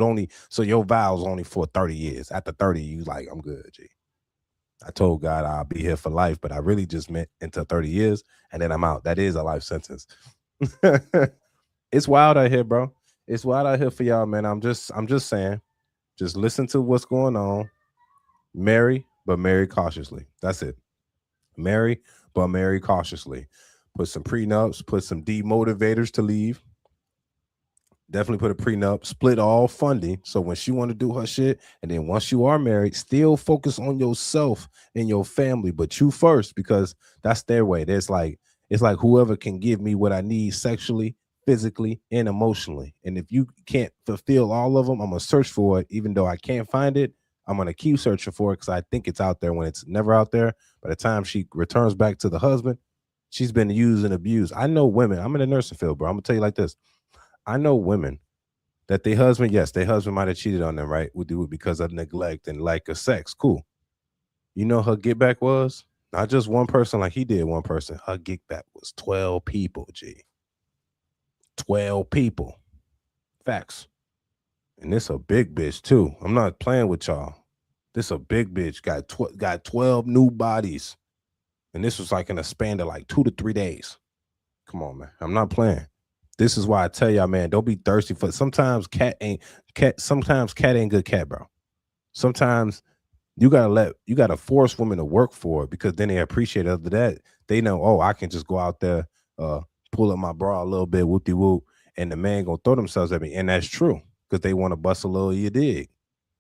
your vow is only for 30 years. After 30, you like, I'm good, G. I told God I'll be here for life, but I really just meant until 30 years and then I'm out. That is a life sentence. It's wild out here, bro. It's wild out here for y'all, man. I'm just saying, just listen to what's going on. Marry, but marry cautiously. That's it. Marry, but marry cautiously. Put some prenups, put some demotivators to leave. Definitely put a prenup, split all funding. So when she want to do her shit, and then once you are married, still focus on yourself and your family, but you first, because that's their way. It's like whoever can give me what I need sexually, physically, and emotionally. And if you can't fulfill all of them, I'm gonna search for it. Even though I can't find it, I'm gonna keep searching for it because I think it's out there when it's never out there. By the time she returns back to the husband, she's been used and abused. I know women. I'm in the nursing field, bro. I'm gonna tell you like this. I know women that their husband, yes, their husband might have cheated on them, right? Would do it because of neglect and lack of sex. Cool. You know her get back was not just one person like he did one person. Her get back was 12 people, G. 12 people. Facts. And this a big bitch too. I'm not playing with y'all. This a big bitch. Got 12 new bodies. And this was like in a span of like 2 to 3 days. Come on, man. I'm not playing. This is why I tell y'all, man, don't be thirsty for sometimes cat ain't good cat, bro. Sometimes you gotta force women to work for it because then they appreciate it. Other than that, they know, oh, I can just go out there, pull up my bra a little bit, whoop-de-whoop, and the man gonna throw themselves at me. And that's true, because they want to bust a little, you dig.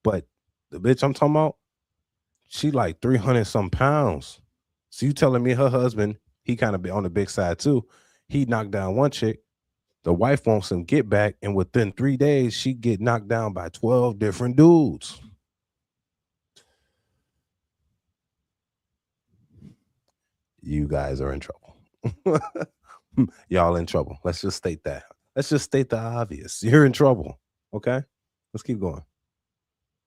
But the bitch I'm talking about, she like 300 some pounds. So you telling me her husband, he kind of be on the big side too. He knocked down one chick. The wife wants him get back, and within 3 days, she get knocked down by 12 different dudes. You guys are in trouble. Y'all in trouble. Let's just state that. Let's just state the obvious. You're in trouble. Okay? Let's keep going.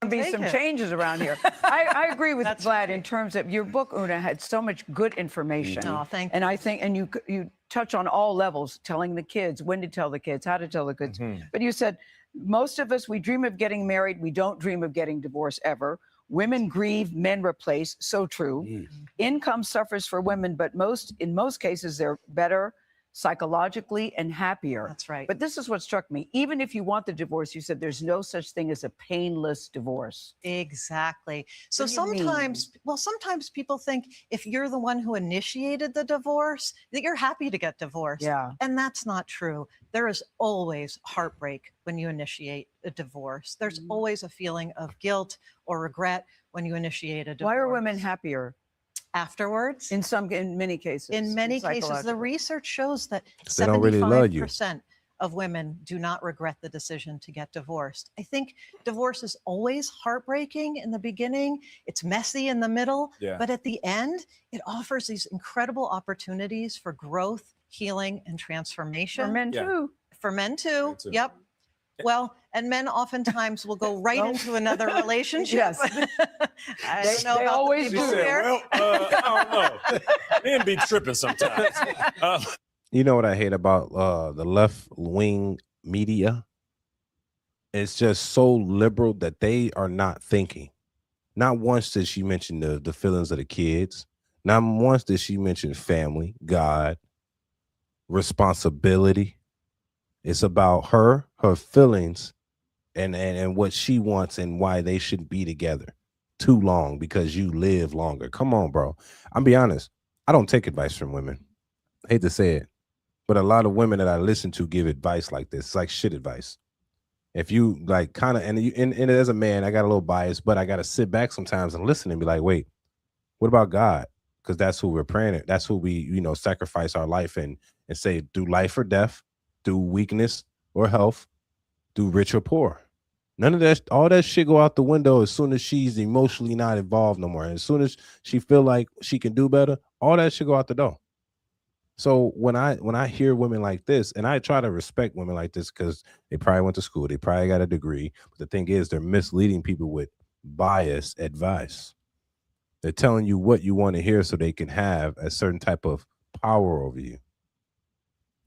Be some changes around here. I agree with Vlad in terms of your book, Una, had so much good information. Oh, thank you. And I think, and you touch on all levels, telling the kids, when to tell the kids, how to tell the kids. But you said, most of us, we dream of getting married. We don't dream of getting divorced ever. Women grieve, men replace. So true. Income suffers for women, but in most cases, they're better psychologically and happier. That's right. But this is what struck me. Even if you want the divorce, you said there's no such thing as a painless divorce. Exactly. So What do you sometimes people think if you're the one who initiated the divorce, that you're happy to get divorced. Yeah. And that's not true. There is always heartbreak when you initiate a divorce. There's always a feeling of guilt or regret when you initiate a divorce. Why are women happier? Afterwards? In many cases. In many cases, the research shows that they don't really love you. 75% of women do not regret the decision to get divorced. I think divorce is always heartbreaking in the beginning. It's messy in the middle, but at the end, it offers these incredible opportunities for growth, healing, and transformation. For men too. For men too. Yep. Well, and men oftentimes will go right into another relationship. Yes. I don't know they about always the people do. there. Well, I don't know. Men be tripping sometimes. You know what I hate about the left wing media? It's just so liberal that they are not thinking. Not once did she mention the feelings of the kids. Not once did she mention family, God, responsibility. It's about her feelings, and what she wants and why they shouldn't be together too long because you live longer. Come on, bro. I'll be honest. I don't take advice from women. I hate to say it, but a lot of women that I listen to give advice like this. It's like shit advice. If you like kind of, and as a man, I got a little bias, but I got to sit back sometimes and listen and be like, wait, what about God? Because that's who we're praying at. That's who we, sacrifice our life and say, through life or death, through weakness or health, through rich or poor. None of that, all that shit go out the window as soon as she's emotionally not involved no more. And as soon as she feel like she can do better, all that shit go out the door. So when I hear women like this, and I try to respect women like this because they probably went to school, they probably got a degree. But the thing is, they're misleading people with biased advice. They're telling you what you want to hear so they can have a certain type of power over you.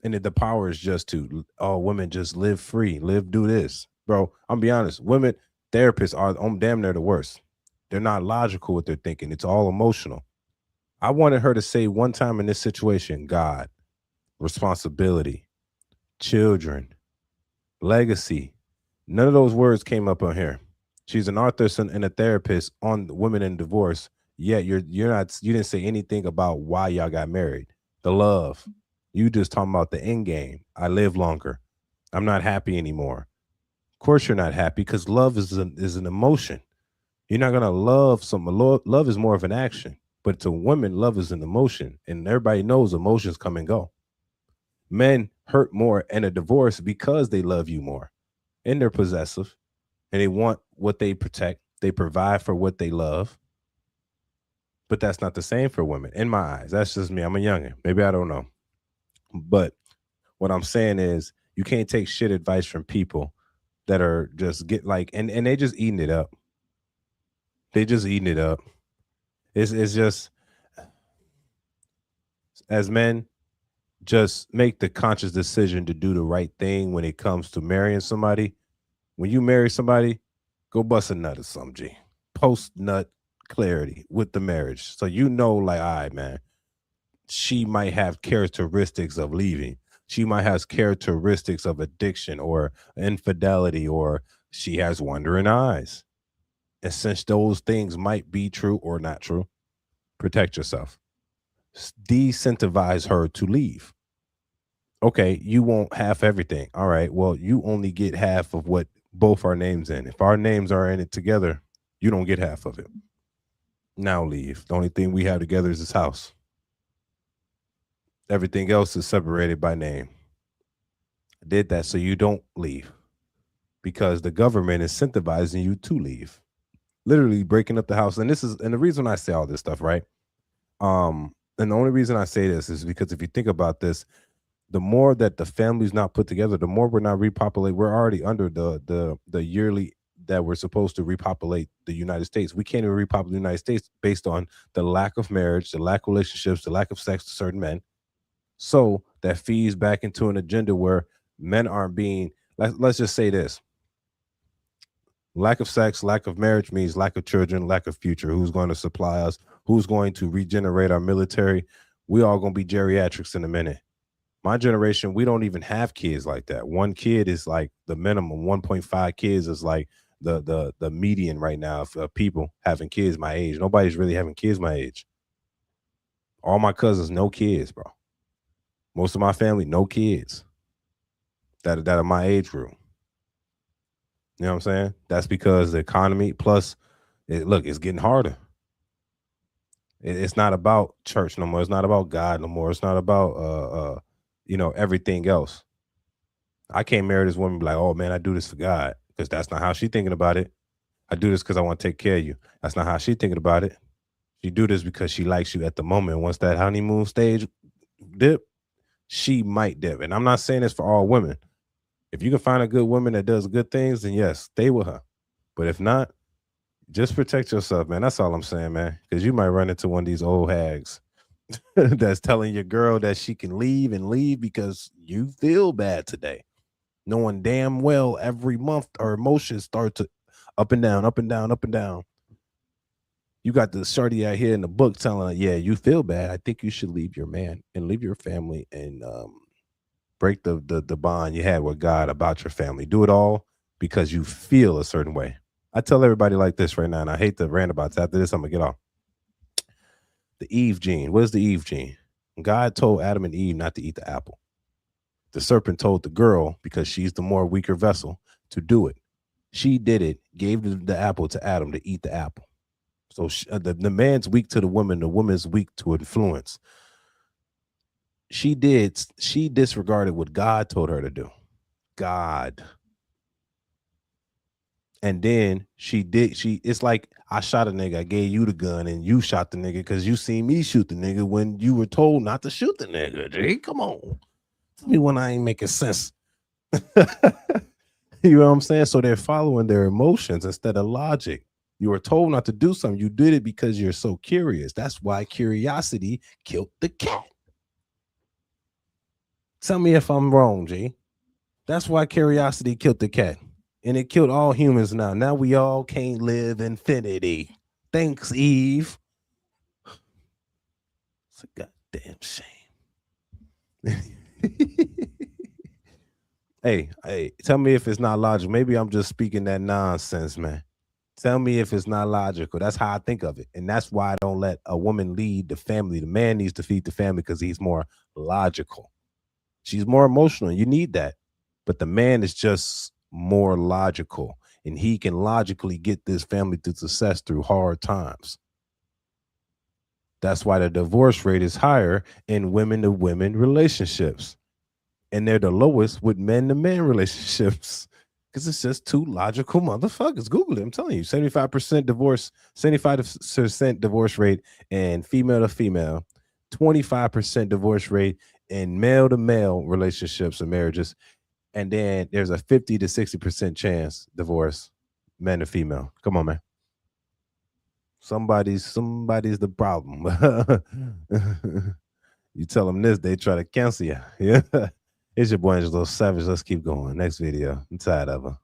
And the power is just to, women just live free, do this. Bro, I'm be honest, women therapists are damn near the worst. They're not logical with their thinking. It's all emotional. I wanted her to say one time in this situation, God, responsibility, children, legacy. None of those words came up on here. She's an author and a therapist on women in divorce. Yet you didn't say anything about why y'all got married. The love. You just talking about the end game. I live longer. I'm not happy anymore. Of course, you're not happy because love is an emotion. You're not gonna love someone. Love is more of an action, but to women, love is an emotion, and everybody knows emotions come and go. Men hurt more in a divorce because they love you more, and they're possessive, and they want what they protect. They provide for what they love, but that's not the same for women. In my eyes, that's just me. I'm a youngin. Maybe I don't know, but what I'm saying is, you can't take shit advice from people that are just and they just eating it up. They just eating it up. It's just, as men, just make the conscious decision to do the right thing when it comes to marrying somebody. When you marry somebody, go bust a nut or something, G. Post nut clarity with the marriage. So you know, like, all right, man, she might have characteristics of leaving. She might have characteristics of addiction or infidelity, or she has wandering eyes. And since those things might be true or not true, protect yourself. Decentivize her to leave. Okay, you won't half everything. All right, well, you only get half of what both our names in. If our names are in it together, you don't get half of it. Now leave. The only thing we have together is this house. Everything else is separated by name. I did that so you don't leave, because the government is incentivizing you to leave. Literally breaking up the house. And the reason I say all this stuff, right? And the only reason I say this is because if you think about this, the more that the family's not put together, the more we're not repopulate. We're already under the yearly that we're supposed to repopulate the United States. We can't even repopulate the United States based on the lack of marriage, the lack of relationships, the lack of sex to certain men. So that feeds back into an agenda where men aren't being, let's just say this. Lack of sex, lack of marriage means lack of children, lack of future. Who's going to supply us? Who's going to regenerate our military? We all going to be geriatrics in a minute. My generation, we don't even have kids like that. One kid is like the minimum. 1.5 kids is like the median right now of people having kids my age. Nobody's really having kids my age. All my cousins, no kids, bro. Most of my family, no kids that are my age group. You know what I'm saying? That's because the economy, plus, it's getting harder. It's not about church no more. It's not about God no more. It's not about, everything else. I can't marry this woman and be like, oh, man, I do this for God, because that's not how she's thinking about it. I do this because I want to take care of you. That's not how she's thinking about it. She do this because she likes you at the moment. Once that honeymoon stage dip, she might dip. And I'm not saying this for all women. If you can find a good woman that does good things, then yes, stay with her. But if not, just protect yourself, man. That's all I'm saying, man. Because you might run into one of these old hags that's telling your girl that she can leave because you feel bad today, knowing damn well every month our emotions start to up and down, up and down, up and down. You got the shorty out here in the book telling her, yeah, you feel bad. I think you should leave your man and leave your family and break the bond you had with God about your family. Do it all because you feel a certain way. I tell everybody like this right now, and I hate the randabouts. After this, I'm going to get off. The Eve gene. What is the Eve gene? God told Adam and Eve not to eat the apple. The serpent told the girl, because she's the more weaker vessel, to do it. She did it, gave the apple to Adam to eat the apple. So the man's weak to the woman's weak to influence. She disregarded what God told her to do. God. And then it's like, I shot a nigga, I gave you the gun, and you shot the nigga because you seen me shoot the nigga when you were told not to shoot the nigga. G, come on. Tell me when I ain't making sense. You know what I'm saying? So they're following their emotions instead of logic. You were told not to do something. You did it because you're so curious. That's why curiosity killed the cat. Tell me if I'm wrong, G. That's why curiosity killed the cat. And it killed all humans now. Now we all can't live infinity. Thanks, Eve. It's a goddamn shame. Hey, tell me if it's not logical. Maybe I'm just speaking that nonsense, man. Tell me if it's not logical. That's how I think of it. And that's why I don't let a woman lead the family. The man needs to feed the family because he's more logical. She's more emotional. You need that. but the man is just more logical, and he can logically get this family to success through hard times. That's why the divorce rate is higher in women-to-women relationships, and they're the lowest with men-to-men relationships. Because it's just two logical motherfuckers. Google it. I'm telling you, 75% divorce, 75% divorce rate in female to female, 25% divorce rate in male to male relationships and marriages. And then there's a 50 to 60% chance divorce, men to female. Come on, man. Somebody's the problem. You tell them this, they try to cancel you. Yeah. It's your boy Angelo Savage. Let's keep going. Next video. I'm tired of her.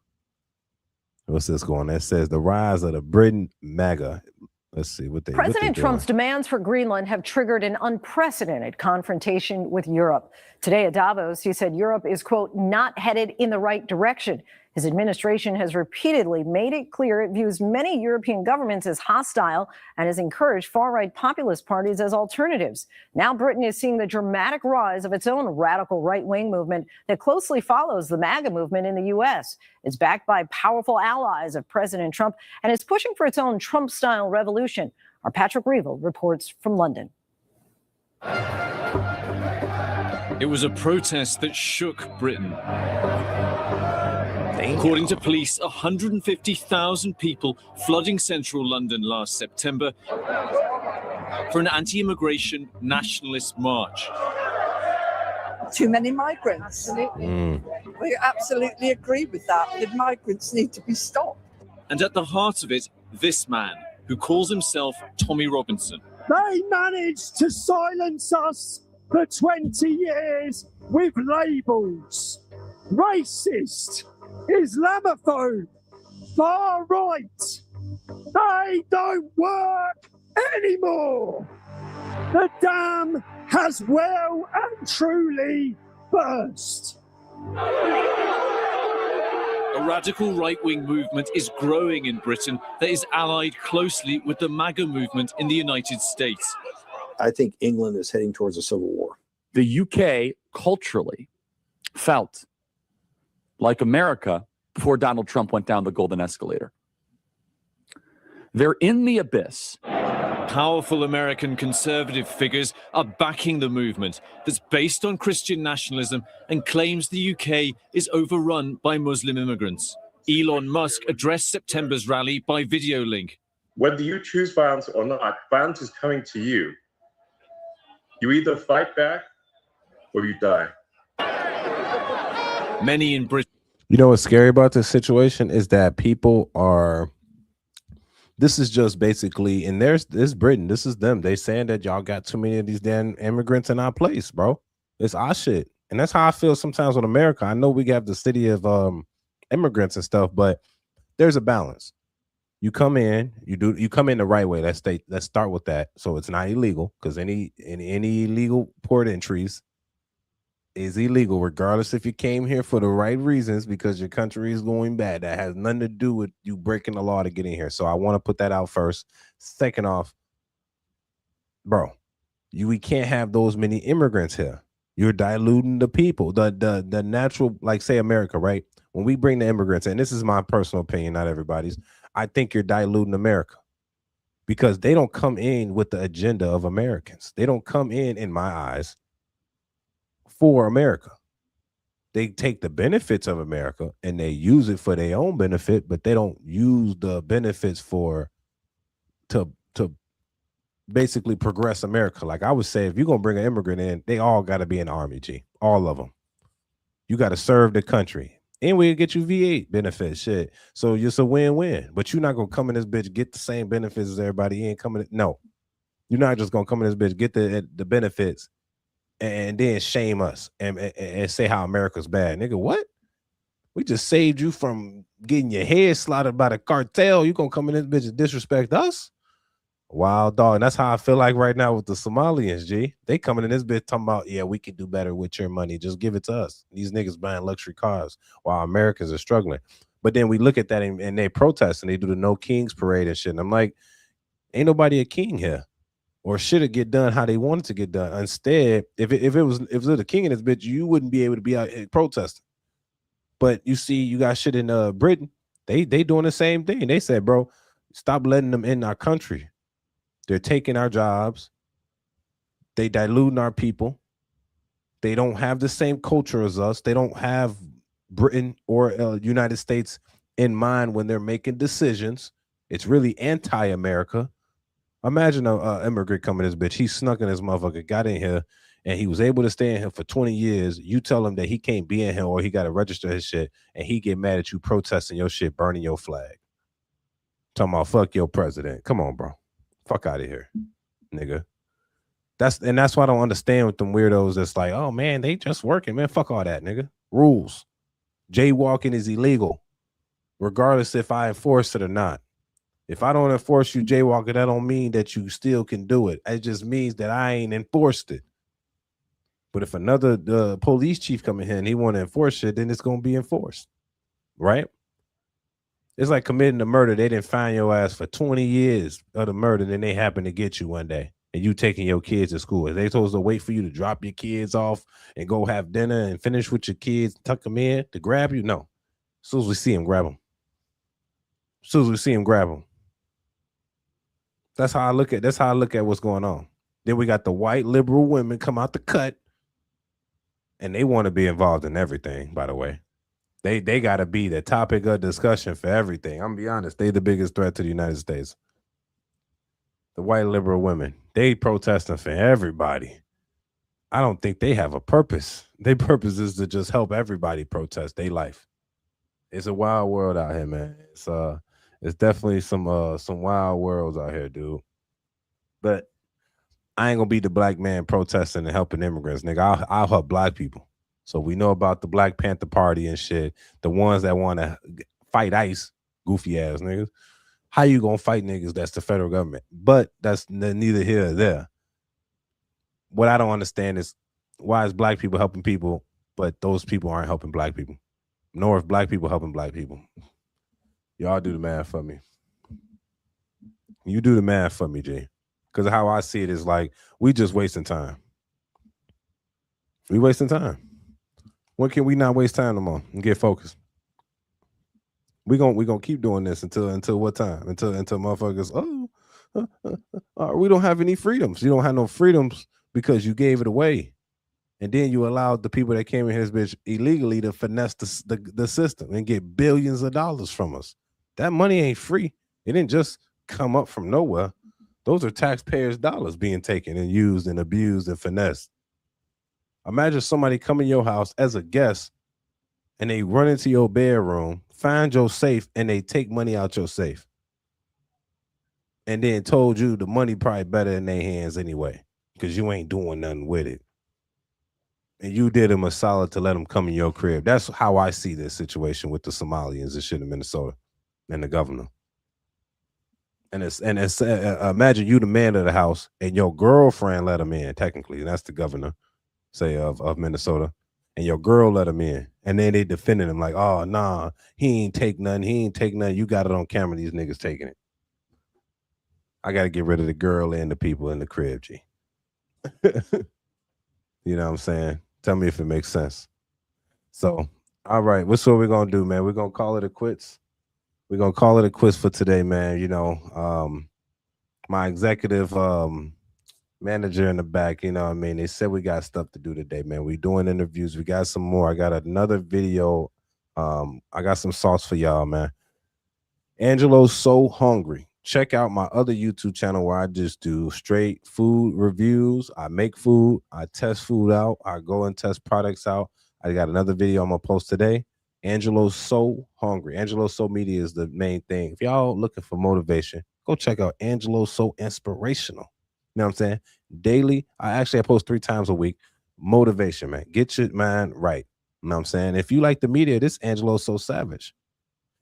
What's this going on? It says the rise of the Britain MAGA. Let's see what they President doing. Trump's demands for Greenland have triggered an unprecedented confrontation with Europe. Today at Davos, he said Europe is, quote, not headed in the right direction. His administration has repeatedly made it clear it views many European governments as hostile and has encouraged far-right populist parties as alternatives. Now Britain is seeing the dramatic rise of its own radical right-wing movement that closely follows the MAGA movement in the U.S. It's backed by powerful allies of President Trump and is pushing for its own Trump-style revolution. Our Patrick Reevell reports from London. It was a protest that shook Britain. According to police, 150,000 people flooding central London last September for an anti-immigration nationalist march. Too many migrants. We absolutely agree with that. The migrants need to be stopped. And at the heart of it, this man, who calls himself Tommy Robinson. They managed to silence us for 20 years with labels. Racist, Islamophobe, far right. They don't work anymore. The dam has well and truly burst. A radical right-wing movement is growing in Britain that is allied closely with the MAGA movement in the United States. I think England is heading towards a civil war. The UK culturally felt like America before Donald Trump went down the golden escalator. They're in the abyss. Powerful American conservative figures are backing the movement that's based on Christian nationalism and claims the UK is overrun by Muslim immigrants. Elon Musk addressed September's rally by video link. Whether you choose violence or not, violence is coming to you. You either fight back or you die. Many in Britain. You know what's scary about this situation is that people are, this is just basically, and this Britain, this is them. They saying that y'all got too many of these damn immigrants in our place, bro. It's our shit. And that's how I feel sometimes with America. I know we have the city of immigrants and stuff, but there's a balance. You come in, you come in the right way. Let's start with that. So it's not illegal, because any illegal port entries is illegal, regardless if you came here for the right reasons, because your country is going bad. That has nothing to do with you breaking the law to get in here. So I want to put that out first. Second off, bro, we can't have those many immigrants here. You're diluting the people, the natural, like say America, right? When we bring the immigrants in, this is my personal opinion, not everybody's. I think you're diluting America, because they don't come in with the agenda of Americans. They don't come in my eyes, for America. They take the benefits of America and they use it for their own benefit, but they don't use the benefits to basically progress America. Like I would say, if you're gonna bring an immigrant in, they all got to be in the army, G. All of them. You got to serve the country, and we get you V8 benefits, shit. So it's a win-win. But you're not gonna come in this bitch get the same benefits as everybody in coming. No, you're not just gonna come in this bitch get the benefits and then shame us and say how America's bad. Nigga, what? We just saved you from getting your head slaughtered by the cartel. You gonna come in this bitch and disrespect us? Wild dog. And that's how I feel like right now with the Somalians, G. They coming in this bitch talking about, yeah, we can do better with your money. Just give it to us. These niggas buying luxury cars while Americans are struggling. But then we look at that and they protest and they do the No Kings parade and shit. And I'm like, ain't nobody a king here. Or should it get done how they wanted to get done? Instead, if it was a king in this bitch, you wouldn't be able to be out protesting. But you see, you got shit in Britain. They doing the same thing. They said, bro, stop letting them in our country. They're taking our jobs. They diluting our people. They don't have the same culture as us. They don't have Britain or United States in mind when they're making decisions. It's really anti-America. Imagine a immigrant coming this bitch. He snuck in this motherfucker, got in here, and he was able to stay in here for 20 years. You tell him that he can't be in here or he got to register his shit, and he get mad at you protesting your shit, burning your flag. Talking about fuck your president. Come on, bro. Fuck out of here, nigga. That's why I don't understand with them weirdos that's like, oh man, they just working, man. Fuck all that, nigga. Rules. Jaywalking is illegal, regardless if I enforce it or not. If I don't enforce you jaywalking, that don't mean that you still can do it. It just means that I ain't enforced it. But if another police chief come in here and he want to enforce it, then it's gonna be enforced, right? It's like committing a murder. They didn't find your ass for 20 years of the murder, then they happen to get you one day, and you taking your kids to school. Are they supposed to wait for you to drop your kids off and go have dinner and finish with your kids, tuck them in to grab you? No. As soon as we see him, grab them. As soon as we see him, grab them. That's how I look at what's going on. Then we got the white liberal women come out the cut, and they want to be involved in everything, by the way. They got to be the topic of discussion for everything. I'm gonna be honest. They the biggest threat to the United States. The white liberal women, they protesting for everybody. I don't think they have a purpose. Their purpose is to just help everybody protest their life. It's a wild world out here, man. It's definitely some wild worlds out here, dude. But I ain't gonna be the black man protesting and helping immigrants, nigga. I'll help black people. So we know about the Black Panther Party and shit. The ones that want to fight ICE, goofy ass niggas. How you gonna fight niggas? That's the federal government. But that's neither here or there. What I don't understand is why is black people helping people, but those people aren't helping black people. Nor if black people helping black people. Y'all do the math for me. You do the math for me, G. Because how I see it is like we just wasting time. We wasting time. When can we not waste time no more and get focused? We gonna keep doing this until what time? Until motherfuckers, we don't have any freedoms. You don't have no freedoms because you gave it away. And then you allowed the people that came in here this bitch illegally to finesse the system and get billions of dollars from us. That money ain't free. It didn't just come up from nowhere. Those are taxpayers' dollars being taken and used and abused and finessed. Imagine somebody come in your house as a guest and they run into your bedroom, find your safe, and they take money out your safe. And then told you the money probably better in their hands anyway, because you ain't doing nothing with it. And you did them a solid to let them come in your crib. That's how I see this situation with the Somalians and shit in Minnesota and the governor. And it's imagine you the man of the house and your girlfriend let him in, technically, and that's the governor. Say of Minnesota, and your girl let him in, and then they defended him like, oh nah, he ain't take nothing, you got it on camera, these niggas taking it. I gotta get rid of the girl and the people in the crib, G. You know what I'm saying? Tell me if it makes sense. So, all right, what's what we're gonna do, man? We're gonna call it a quits. We're gonna call it a quits for today, man. You know, my executive manager in the back, you know what I mean? They said we got stuff to do today, man. We doing interviews. We got some more. I got another video. I got some sauce for y'all, man. Angelo's So Hungry. Check out my other YouTube channel where I just do straight food reviews. I make food. I test food out. I go and test products out. I got another video I'm going to post today. Angelo's So Hungry. Angelo's So Media is the main thing. If y'all looking for motivation, go check out Angelo's So Inspirational. You know what I'm saying? Daily, I post 3 times a week. Motivation, man. Get your mind right. You know what I'm saying? If you like the media, this Angelo's So Savage.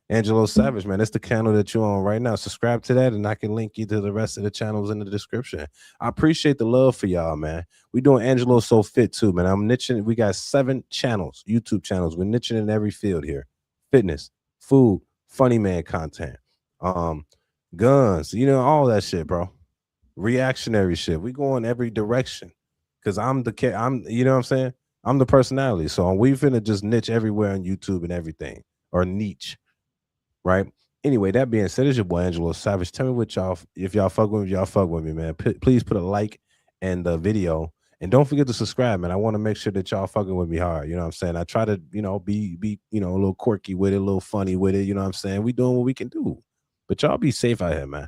Angelo Savage, man. That's the channel that you're on right now. Subscribe to that, and I can link you to the rest of the channels in the description. I appreciate the love for y'all, man. We doing Angelo So Fit too, man. I'm niching. We got 7 channels, YouTube channels. We're niching in every field here: fitness, food, funny man content, guns, you know, all that shit, bro. Reactionary shit. We go in every direction because you know what I'm saying? I'm the personality. So we finna just niche everywhere on YouTube and everything, or niche, right? Anyway, that being said, it's your boy Angelo Savage. Tell me what y'all, if y'all fuck with me, y'all fuck with me, man. Please put a like and the video, and don't forget to subscribe, man. I want to make sure that y'all fucking with me hard. You know what I'm saying? I try to, you know, be a little quirky with it, a little funny with it. You know what I'm saying? We doing what we can do, but y'all be safe out here, man.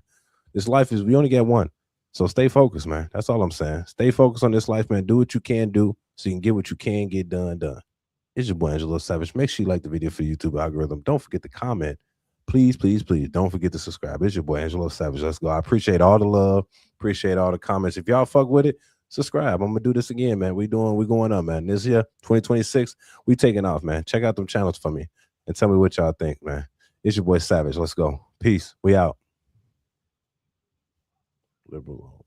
This life is, we only get one, so stay focused, man. That's all I'm saying. Stay focused on this life, man. Do what you can do so you can get what you can get done. It's your boy Angelo Savage. Make sure you like the video for YouTube algorithm. Don't forget to comment. Please, please, please don't forget to subscribe. It's your boy Angelo Savage. Let's go. I appreciate all the love. Appreciate all the comments. If y'all fuck with it, subscribe. I'm gonna do this again, man. We going up, man. This year, 2026, we taking off, man. Check out them channels for me and tell me what y'all think, man. It's your boy Savage. Let's go. Peace. We out. Liberal.